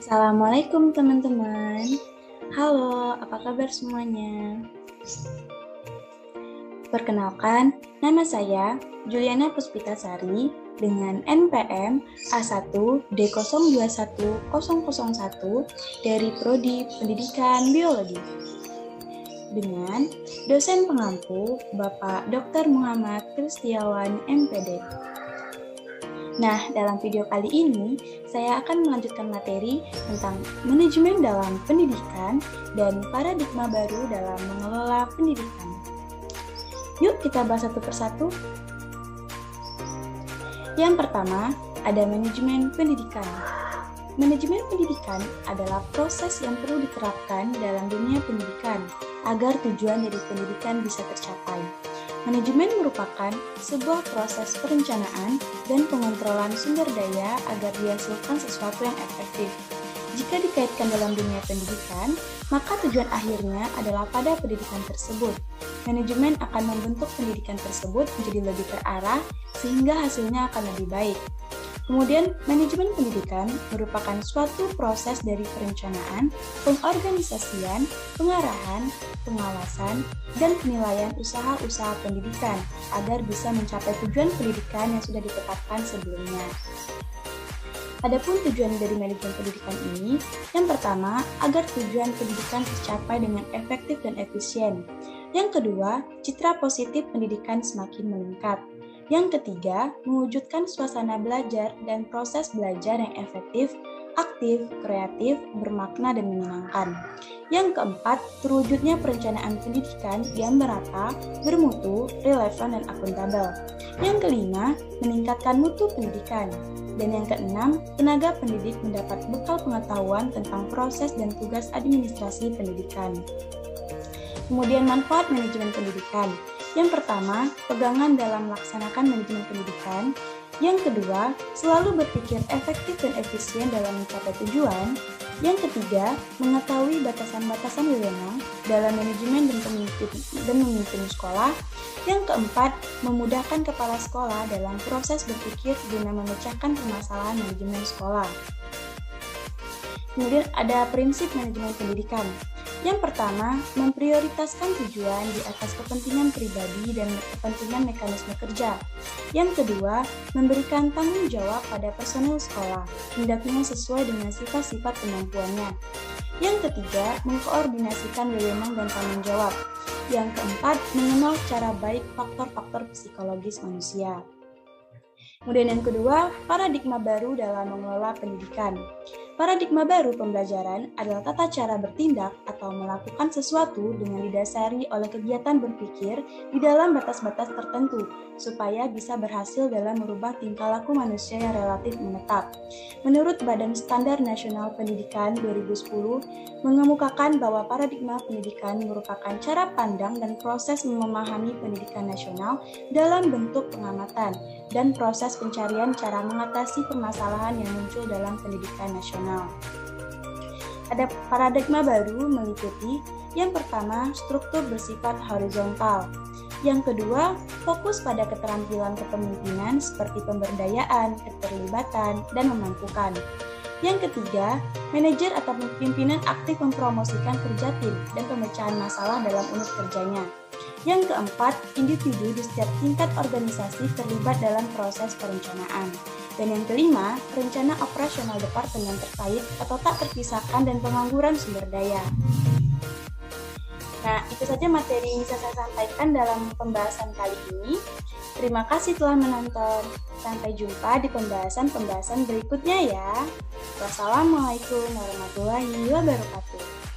Assalamualaikum teman-teman. Halo, apa kabar semuanya? Perkenalkan, nama saya Juliana Puspitasari dengan NPM A1D021001 dari Prodi Pendidikan Biologi. Dengan dosen pengampu Bapak Dr. Muhammad Kristiawan MPD. Nah, dalam video kali ini, saya akan melanjutkan materi tentang manajemen dalam pendidikan dan paradigma baru dalam mengelola pendidikan. Yuk kita bahas satu persatu. Yang pertama, ada manajemen pendidikan. Manajemen pendidikan adalah proses yang perlu diterapkan dalam dunia pendidikan agar tujuan dari pendidikan bisa tercapai. Manajemen merupakan sebuah proses perencanaan dan pengontrolan sumber daya agar dihasilkan sesuatu yang efektif. Jika dikaitkan dalam dunia pendidikan, maka tujuan akhirnya adalah pada pendidikan tersebut. Manajemen akan membentuk pendidikan tersebut menjadi lebih terarah sehingga hasilnya akan lebih baik. Kemudian, manajemen pendidikan merupakan suatu proses dari perencanaan, pengorganisasian, pengarahan, pengawasan, dan penilaian usaha-usaha pendidikan agar bisa mencapai tujuan pendidikan yang sudah ditetapkan sebelumnya. Adapun tujuan dari manajemen pendidikan ini, yang pertama, agar tujuan pendidikan tercapai dengan efektif dan efisien. Yang kedua, citra positif pendidikan semakin meningkat. Yang ketiga, mewujudkan suasana belajar dan proses belajar yang efektif, aktif, kreatif, bermakna, dan menyenangkan. Yang keempat, terwujudnya perencanaan pendidikan yang merata, bermutu, relevan, dan akuntabel. Yang kelima, meningkatkan mutu pendidikan. Dan yang keenam, tenaga pendidik mendapat bekal pengetahuan tentang proses dan tugas administrasi pendidikan. Kemudian manfaat manajemen pendidikan. Yang pertama, pegangan dalam melaksanakan manajemen pendidikan. Yang kedua, selalu berpikir efektif dan efisien dalam mencapai tujuan. Yang ketiga, mengetahui batasan-batasan wewenang dalam manajemen dan memimpin sekolah. Yang keempat, memudahkan kepala sekolah dalam proses berpikir guna memecahkan permasalahan manajemen sekolah. Kemudian ada prinsip manajemen pendidikan. Yang pertama, memprioritaskan tujuan di atas kepentingan pribadi dan kepentingan mekanisme kerja. Yang kedua, memberikan tanggung jawab pada personel sekolah, hendaknya sesuai dengan sifat-sifat kemampuannya. Yang ketiga, mengkoordinasikan wewenang dan tanggung jawab. Yang keempat, mengenal secara baik faktor-faktor psikologis manusia. Kemudian yang kedua, paradigma baru dalam mengelola pendidikan. Paradigma baru pembelajaran adalah tata cara bertindak atau melakukan sesuatu dengan didasari oleh kegiatan berpikir di dalam batas-batas tertentu, supaya bisa berhasil dalam merubah tingkah laku manusia yang relatif menetap. Menurut Badan Standar Nasional Pendidikan 2010, mengemukakan bahwa paradigma pendidikan merupakan cara pandang dan proses memahami pendidikan nasional dalam bentuk pengamatan dan proses pencarian cara mengatasi permasalahan yang muncul dalam pendidikan nasional. Ada paradigma baru meliputi yang pertama, struktur bersifat horizontal. Yang kedua, fokus pada keterampilan kepemimpinan seperti pemberdayaan, keterlibatan, dan memampukan. Yang ketiga, manajer atau pimpinan aktif mempromosikan kerja tim dan pemecahan masalah dalam unit kerjanya. Yang keempat, individu di setiap tingkat organisasi terlibat dalam proses perencanaan. Dan yang kelima, rencana operasional departemen terkait atau tak terpisahkan dan pengangguran sumber daya. Nah, itu saja materi yang bisa saya sampaikan dalam pembahasan kali ini. Terima kasih telah menonton. Sampai jumpa di pembahasan-pembahasan berikutnya ya. Wassalamualaikum warahmatullahi wabarakatuh.